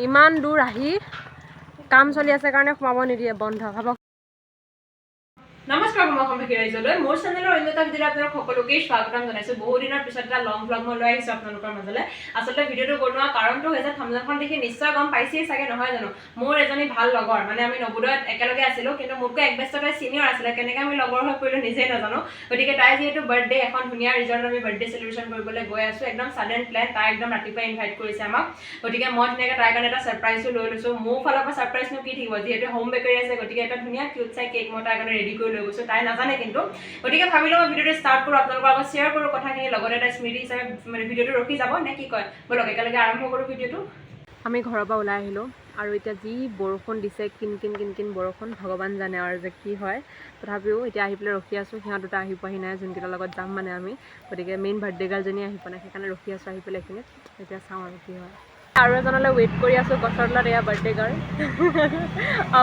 ইমান দূৰ আহি কাম চলি আছে কাৰণে সোমাব নিদিয়ে, বন্ধ। ভাবক। নমস্কাৰ, মই সম্পৰ্কী ৰাইজলৈ মোৰ চেনেলৰ অন্য এটা ভিডিঅ'ত আপোনালোক সকলোকে স্বাগতম জনাইছোঁ। বহু দিনৰ পিছত এটা লং ভ্লগ মই লৈ আহিছোঁ আপোনালোকৰ মাজলৈ। আচলতে ভিডিঅ'টো বনোৱা কাৰণটো হৈছে থাম্বনেইলখন দেখি নিশ্চয় গম পাইছেই চাগে, নহয় জানো? মোৰ এজনী ভাল লগৰ, মানে আমি নৱোদয়ত একেলগে আছিলোঁ, কিন্তু মোতকৈ এক বেষ্ট তাই ছিনিয়ৰ আছিলে। কেনেকৈ আমি লগৰ হৈ পৰিলোঁ নিজেই নাজানো। গতিকে তাই যিহেতু বাৰ্থডে, এখন ধুনীয়া ৰিজৰ্টত আমি বাৰ্থডে চেলিব্ৰেশ্যন কৰিবলৈ গৈ আছোঁ। একদম ছাডেন প্লেন, তাই একদম ৰাতিপুৱা ইনভাইট কৰিছে আমাক। গতিকে মই ধুনীয়াকৈ তাইৰ কাৰণে এটা ছাৰপ্ৰাইজো লৈ লৈছোঁ। মোৰ ফালৰ পৰা ছাৰপ্ৰাইজনো কি থাকিব, যিহেতু হোম বেকাৰী আছে, গতিকে এটা ধুনীয়া কিউট চাই কেক মই তাইৰ কাৰণে ৰেডি কৰি লৈ গৈছোঁ। তাই নাজানে কিন্তু। গতিকে ভাবিলোঁ মই ভিডিঅ'টো ষ্টাৰ্ট কৰোঁ, আপোনালোকৰ আগত শ্বেয়াৰ কৰোঁ কথাখিনি, লগতে এটা স্মৃতি হিচাপে মানে ভিডিঅ'টো ৰখি যাব, নে কি কয়? ব'লক একেলগে আৰম্ভ কৰোঁ ভিডিঅ'টো। আমি ঘৰৰ পৰা ওলাই আহিলোঁ আৰু এতিয়া যি বৰষুণ দিছে, কিন কিন বৰষুণ, ভগৱান জানে আৰু যে কি হয়। তথাপিও এতিয়া আহি পেলাই ৰখি আছোঁ। সিহঁত দুটা আহি পোৱাহি নাই, যোনকেইটাৰ লগত যাম মানে আমি। গতিকে মেইন বাৰ্থডে গাৰ্লজনী আহি পোৱা নাই, সেইকাৰণে ৰখি আছোঁ আহি পেলাই এইখিনিত। এতিয়া চাওঁ আৰু কি হয়। আৰু এজনলৈ ৱেইট কৰি আছোঁ গছৰ তলত, এয়া বাৰ্থডে গাৰ্ল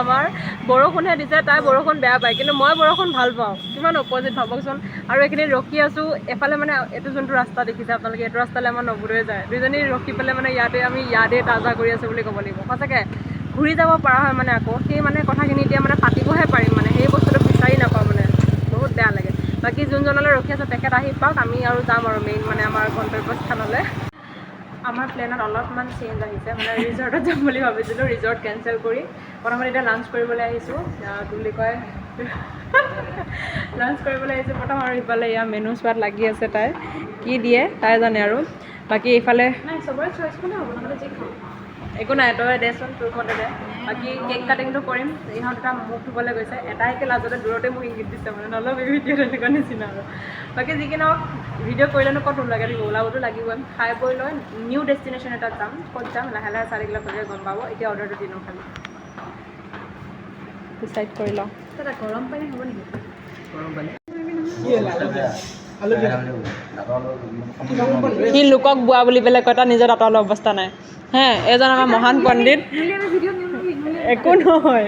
আমাৰ। বৰষুণহে দিছে, তাই বৰষুণ বেয়া পায়, কিন্তু মই বৰষুণ ভাল পাওঁ। কিমান অপজিট ভাবকচোন। আৰু এইখিনিত ৰখি আছোঁ। এফালে মানে এইটো যোনটো ৰাস্তা দেখিছে আপোনালোকে, এইটো ৰাস্তালৈ আমাৰ নৱোদয় যায়। দুইজনী ৰখি পেলাই মানে আমি ইয়াতে তাজা কৰি আছোঁ বুলি ক'ব লাগিব। সঁচাকৈ ঘূৰি যাব পৰা হয় মানে আকৌ, সেই মানে কথাখিনি এতিয়া মানে পাতিবহে পাৰিম, মানে সেই বস্তুটো বিচাৰি নাপাওঁ মানে, বহুত বেয়া লাগে। বাকী যোনজনলৈ ৰখি আছোঁ তেখেত আহি পাওক, আমি আৰু যাম আৰু মেইন মানে আমাৰ গন্তব্যস্থানলৈ। আমাৰ প্লেনত অলপমান চেঞ্জ আহিছে, মানে ৰিজৰ্টত যাম বুলি ভাবিছিলোঁ, ৰিজৰ্ট কেঞ্চেল কৰি প্ৰথমতে এতিয়া লাঞ্চ কৰিবলৈ আহিছোঁ। কি বুলি কয়, লাঞ্চ কৰিবলৈ আহিছোঁ প্ৰথম। আৰু ইফালে এয়া মেনু চোৱাত লাগি আছে তাই, কি দিয়ে তাই জানে আৰু। বাকী এইফালে নাই, চবৰে চইচ মানে হ'ব, নহ'লে যি খাওঁ একো নাই, তই দেচোন তোৰ মতে দে। বাকী কেক কাটিংটো কৰিম। ইহঁত দুটা মুখ ধুবলৈ গৈছে, এটাইকে লাজতে দূৰতে মোক ইংগিত দিছে, মানে নল'বি ভিডিঅ' তেনেকুৱা নিচিনা আৰু। বাকী যি কি নহওক, ভিডিঅ' কৰিলেনো ক'ত ওলাগে দিব, ওলাবতো লাগিবই। খাই বৈ লৈ নিউ ডেষ্টিনেশ্যন এটাত যাম। ক'ত যাম লাহে লাহে চাৰিগিলা কৰিলে গম পাব। এতিয়া অৰ্ডাৰটো দি লওঁ, খালি ডিচাইড কৰি লওঁ। দাদা গৰম পানী হ'ব নেকি? গৰম পানী সি লোকক বোৱা বুলি পেলাই কয়, তাৰ নিজৰ দাঁতৰ অৱস্থা নাই। হে, এজন আমাৰ মহান পণ্ডিত। একো নহয়,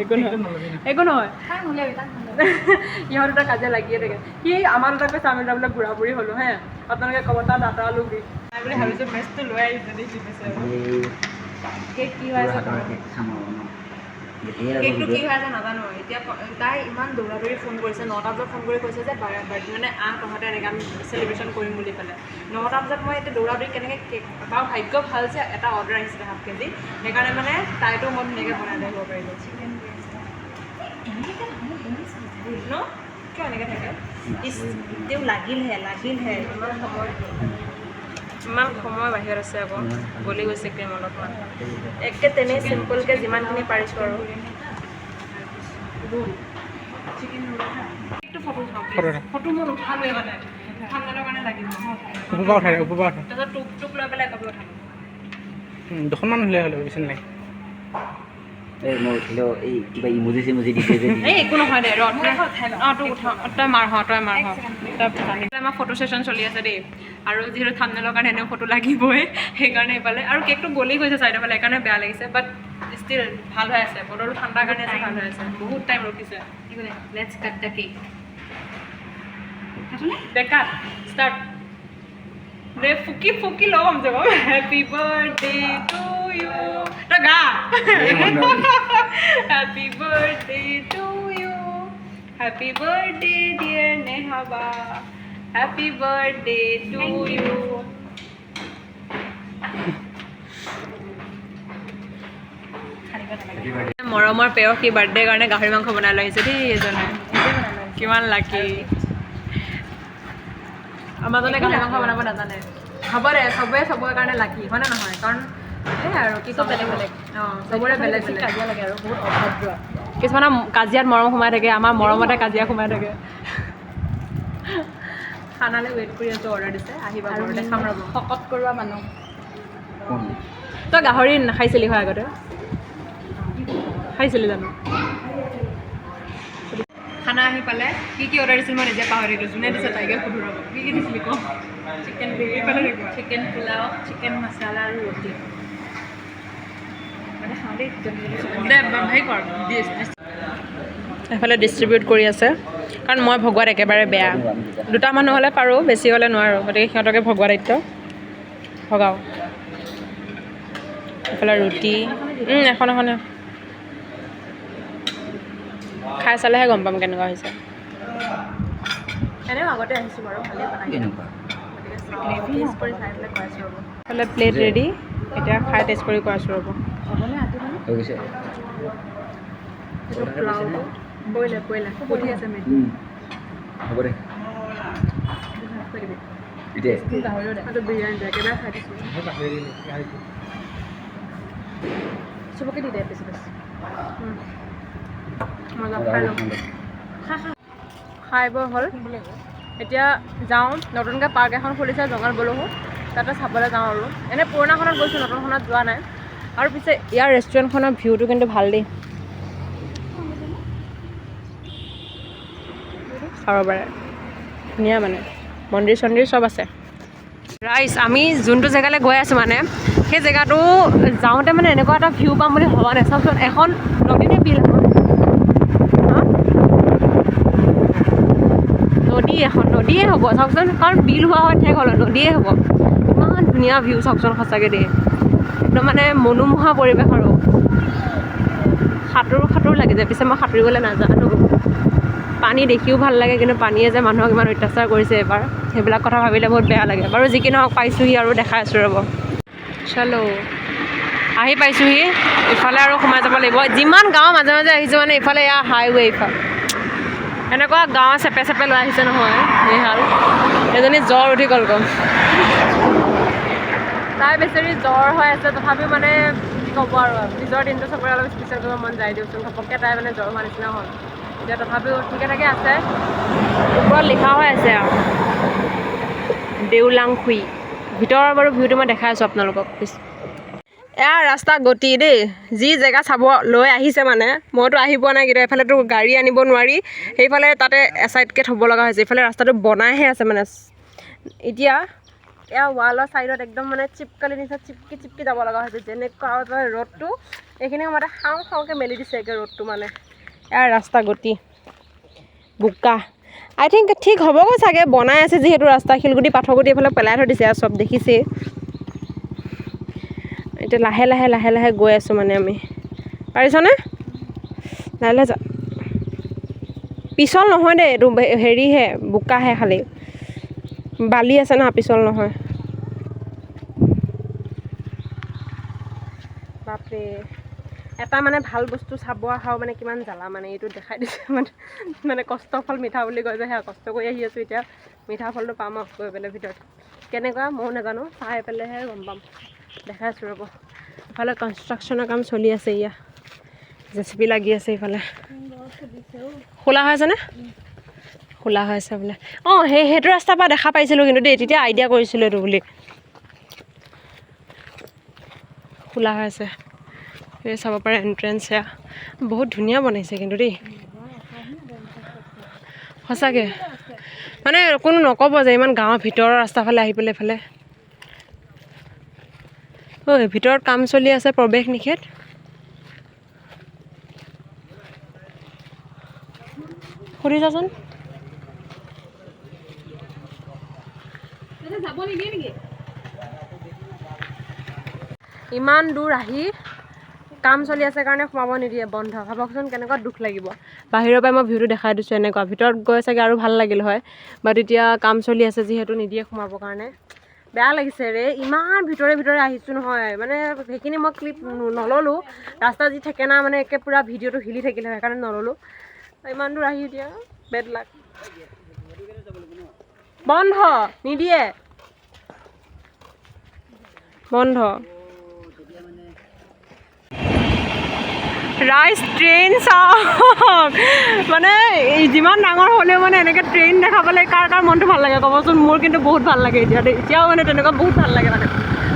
ইহঁত দুটা কাজিয়া লাগিয়ে থাকে। সি আমাৰ দুটাক কৈছে আমি দুটা বোলে বুঢ়া বুঢ়ী হ'লোঁ। হে, আপোনালোকে ক'ব তাৰ দাঁতৰ আলু বিষ নাই বুলি ভাবিছোঁ। বেষ্টটো লৈ আহিছে দেখি পাইছে। কেক কি হৈ আছে, কেকটো কি হৈ আছে নাজানো। এতিয়া তাই ইমান দৌৰা দৌৰি ফোন কৰিছে, 9টা বজাত ফোন কৰি কৈছে যে বাৰ্থডে মানে তহঁতে এনেকৈ আমি চেলিব্ৰেশ্যন কৰিম বুলি পেলাই। 9টা বজাত মই এতিয়া দৌৰা দৌৰি কেনেকৈ কেক, বাৰু ভাগ্য ভাল যে এটা অৰ্ডাৰ আহিছিলে ½ কেজি, সেইকাৰণে মানে তাইতো মই ধুনীয়াকৈ বনাই দিব পাৰিলোঁ। চিকেন ন কিয় এনেকৈ থাকে? তেওঁ লাগিলহে ইমান সময় বাহিৰত আছে, আকৌ গলি গৈছে ক্ৰীম অলপমান। একে তেনেই চিম্পলকৈ যিমানখিনি পাৰিছোঁ আৰু। ফটো মোৰ উঠালোৱে মানে ঠাণ্ডাৰ কাৰণে লাগিব। তাৰপিছত টোক লৈ পেলাই কবি উঠাম। দুখনমান হ'লে হ'লে বেছি নাই। এই মই উঠিলেও এই কিবা ইমুজি চিমুজি দিছে যে। এই একো নহয় দে, তোক উঠাওঁ, তই মাৰ আমাৰ ফটো ছেশ্যন চলি আছে দেই। আৰু যিহেতু থাম্বনেইলৰ কাৰণে এনেও ফটো লাগিবই, সেইকাৰণে এইফালে আৰু কেকটো গলি গৈছে চাইডৰ ফালে, সেইকাৰণে বেয়া লাগিছে। বাট ষ্টিল ভাল হৈ আছে, বতৰটো ঠাণ্ডাৰ কাৰণে ভাল হৈ আছে। বহুত টাইম ৰখিছে। Let's cut the cake. Cut start দে, ফুকি ল'ম যে মই। হেপী বাৰ্থডে টু ইউ, তই গা। Happy birthday to you, happy birthday dear Nehaba, happy birthday to you. মৰমৰ পেয়সী বাৰ্থডে কাৰণে গাহৰি মাংস বনাই লৈ আহিছে দেই এজনে। কিমান লাকি। আমাৰ জনে গাহৰি মাংস বনাব নাজানে। হ'ব দে, চবৰে কাৰণে লাকি, হয়নে নহয়? কাৰণ সেয়াই আৰু কি চব বেলেগ বেলেগ। চবৰে বেলেগ বেলেগ কাজিয়া লাগে আৰু বহুত অভদ্ৰ। কিছুমানৰ কাজিয়াত মৰম সোমাই থাকে, আমাৰ মৰমতে কাজিয়া সোমাই থাকে। খানালৈ ৱেইট কৰি আছোঁ, অৰ্ডাৰ দিছে, আহিবা আৰু দেখাম ৰ'ব। শকত কৰোৱা মানুহ। তই গাহৰি নাখাইছিলি হয় আগতে? খাইছিলি জানো? খানা আহি পালে, কি অৰ্ডাৰ দিছিল মই নিজে পাহৰিলোঁ। যোনে দিছে তাইকে সুধো ৰ'ব। কি দিছিলি কওঁ? চিকেন পোলাও, চিকেন মছলা আৰু ৰুটি। এফালে ডিষ্ট্ৰিবিউট কৰি আছে, কাৰণ মই ভগোৱাত একেবাৰে বেয়া। দুটা মানুহ হ'লে পাৰোঁ, বেছি হ'লে নোৱাৰোঁ। গতিকে সিহঁতকে ভগোৱা দায়িত্ব, ভগাওঁ। এফালে ৰুটি, এখন এখনে খাই চালেহে গম পাম কেনেকুৱা হৈছে এনেও আগতে আহিছোঁ বাৰু ভালেই বনাই কেনেকুৱা টেষ্ট কৰি চাই পেলাই কৈ আছোঁ ৰ'ব হ'লে প্লেট ৰেডি এতিয়া খাই টেষ্ট কৰি কৈ আছোঁ ৰ'ব হৈ গৈছে পৰিলে সুধি আছে মেডি হ'ব দে এতিয়া বিৰিয়ানী দিয়ে একেবাৰে খাই দিছোঁ চবকে দি দে পিছে পিছে মজা খাই লওঁ খাই বৈ হ'ল এতিয়া যাওঁ নতুনকৈ পাৰ্ক এখন খুলিছে জঙাল বলহু তাতে চাবলৈ যাওঁ আৰু এনেই পুৰণাখনত গৈছোঁ নতুনখনত যোৱা নাই আৰু পিছে ইয়াৰ ৰেষ্টুৰেণ্টখনৰ ভিউটো কিন্তু ভাল দেই চাব পাৰে ধুনীয়া মানে মন্দিৰ চন্দিৰ চব আছে ৰাইজ আমি যোনটো জেগালৈ গৈ আছোঁ মানে সেই জেগাটো যাওঁতে মানে এনেকুৱা এটা ভিউ পাম বুলি ভবা নাই চাওকচোন এখন নদীনে বিল নদী এখন নদীয়ে হ'ব চাওকচোন কাৰণ বিল হোৱা হৈ ঠেক হ'ল নদীয়ে হ'ব ইমান ধুনীয়া ভিউ চাওকচোন সঁচাকৈ দেই একদম মানে মনোমোহা পৰিৱেশ আৰু সাঁতোৰ লাগি যায় পিছে মই সাঁতুৰিবলৈ নাজানো পানী দেখিও ভাল লাগে কিন্তু পানীয়ে যে মানুহক ইমান অত্যাচাৰ কৰিছে এবাৰ সেইবিলাক কথা ভাবিলে বহুত বেয়া লাগে বাৰু যি কি নহওক পাইছোঁহি আৰু দেখাই আছোঁ ৰ'ব চলো আহি পাইছোঁহি ইফালে আৰু সোমাই যাব লাগিব যিমান গাঁৱৰ মাজে মাজে আহিছোঁ মানে ইফালে এয়া হাইৱে ইফালে এনেকুৱা গাঁৱৰ চেপে চেপে লৈ আহিছে নহয় এইহাল এজনী জ্বৰ উঠি গ'ল গম তাই বেচেৰি জ্বৰ হৈ আছে তথাপিও মানে কি ক'ব আৰু নিজৰ দিনটো চবৰে অলপ স্পেচিয়েল কৰিব মন যায় দিয়কচোন ঘপককৈ তাই মানে জ্বৰ হোৱা নিচিনা হ'ল এতিয়া তথাপিও ঠিকে ঠাকে আছে ওপৰত লিখা হৈ আছে আৰু দেউলাংখুই ভিতৰৰ বাৰু ভিউটো মই দেখাই আছোঁ আপোনালোকক এয়া ৰাস্তা গতি দেই যি জেগা চাব লৈ আহিছে মানে মইতো আহি পোৱা নাই কেতিয়া এইফালেতো গাড়ী আনিব নোৱাৰি সেইফালে তাতে এছাইডকৈ থ'ব লগা হৈছে এইফালে ৰাস্তাটো বনাইহে আছে মানে এতিয়া এয়া ৱালৰ ছাইডত একদম মানে চিপকালি নিচিনা চিপকি যাব লগা হৈছে যেনেকুৱা ৰ'দটো এইখিনি সময়তে খাওঁকৈ মেলি দিছে একে ৰ'দটো মানে এয়া ৰাস্তা গতি বোকা আই থিংক ঠিক হ'বগৈ চাগে বনাই আছে যিহেতু ৰাস্তা শিলগুটি পাথৰগুটি এইফালে পেলাই থৈ দিছে আৰু চব দেখিছেই এতিয়া লাহে লাহে গৈ আছোঁ মানে আমি পাৰিছনে লাহে যা পিছল নহয় দেই এইটো হেৰিহে বোকাহে খালি বালি আছে না পিছল নহয় বাপৰে এটা মানে ভাল বস্তু চাব অহাও মানে কিমান জ্বালা মানে এইটো দেখাই দিছে মানে কষ্টৰ ফল মিঠা বুলি কয় যে সেয়া কষ্ট কৰি আহি আছোঁ এতিয়া মিঠা ফলটো পাম আৰু গৈ পেলাই ভিতৰত কেনেকুৱা ময়ো নাজানো চাই পেলাইহে গম পাম দেখাই আছোঁ ৰ'ব ইফালে কনষ্ট্ৰাকশ্যনৰ কাম চলি আছে ইয়া জেচিপি লাগি আছে ইফালে খোলা হৈ আছেনে খোলা হৈ আছে বোলে অঁ সেইটো ৰাস্তাৰ পৰা দেখা পাইছিলোঁ কিন্তু দেই তেতিয়া আইডিয়া কৰিছিলোঁ এইটো বুলি খোলা হৈ আছে এই চাব পাৰে এণ্ট্ৰেঞ্চ এয়া বহুত ধুনীয়া বনাইছে কিন্তু দেই সঁচাকৈ মানে কোনো নক'ব যে ইমান গাঁৱৰ ভিতৰৰ ৰাস্তাৰ ফালে আহি পেলাই এইফালে ঐ ভিতৰত কাম চলি আছে প্ৰৱেশ নিষেধ সুধি যাচোন ইমান দূৰ আহি কাম চলি আছে কাৰণে সোমাব নিদিয়ে বন্ধ ভাবকচোন কেনেকুৱা দুখ লাগিব বাহিৰৰ পৰাই মই ভিউটো দেখাই দিছোঁ এনেকুৱা ভিতৰত গৈ চাগে আৰু ভাল লাগিল হয় বাট এতিয়া কাম চলি আছে যিহেতু নিদিয়ে সোমাবৰ কাৰণে বেয়া লাগিছে ৰে ইমান ভিতৰে আহিছোঁ নহয় মানে সেইখিনি মই ক্লিপ নল'লোঁ ৰাস্তা যি থাকে না মানে একে পূৰা ভিডিঅ'টো হিলি থাকিলে সেইকাৰণে নল'লোঁ ইমান দূৰ আহি এতিয়া বেড লাগ বন্ধ নিদিয়ে বন্ধ ৰাইজ ট্ৰেইন চাওক মানে যিমান ডাঙৰ হ'লেও মানে এনেকৈ ট্ৰেইন দেখা পালে কাৰ মনটো ভাল লাগে ক'বচোন মোৰ কিন্তু বহুত ভাল লাগে এতিয়াও মানে তেনেকুৱা বহুত ভাল লাগে মানে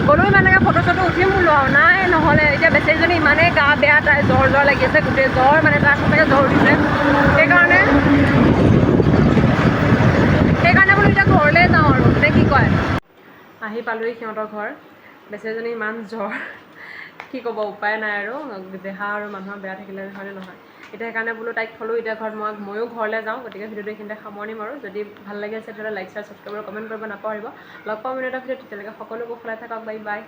গ'লেও ইমানকৈ ফটো চটো উঠিম বোলো আৰু নাই নহ'লে এতিয়া বেচেৰীজনী ইমানেই গা বেয়া তাই জ্বৰ লাগি আছে গোটেই জ্বৰ মানে তাই সঁচাকৈ জ্বৰ উঠিছে সেইকাৰণে বোলো এতিয়া ঘৰলৈ যাওঁ আৰু নে কি কয় আহি পালোঁহি সিহঁতৰ ঘৰ বেচেৰীজনী ইমান জ্বৰ কি ক'ব উপায় নাই আৰু দেহা আৰু মানুহৰ বেয়া থাকিলে হয়নে নহয় এতিয়া সেইকাৰণে বোলো তাইক থ'লোঁ এতিয়া ঘৰত ময়ো ঘৰলৈ যাওঁ গতিকে ভিডিঅ'টো এইখিনিতে সামৰণি মাৰোঁ যদি ভাল লাগি আছে তেতিয়াহ'লে লাইক শ্বেয়াৰ ছাবস্ক্ৰাইব আৰু কমেণ্ট কৰিব নাপাহৰিব লগ পাম এটা ভিডিঅ'ত তেতিয়ালৈকে সকলো কুশলে থাকক বাই বাই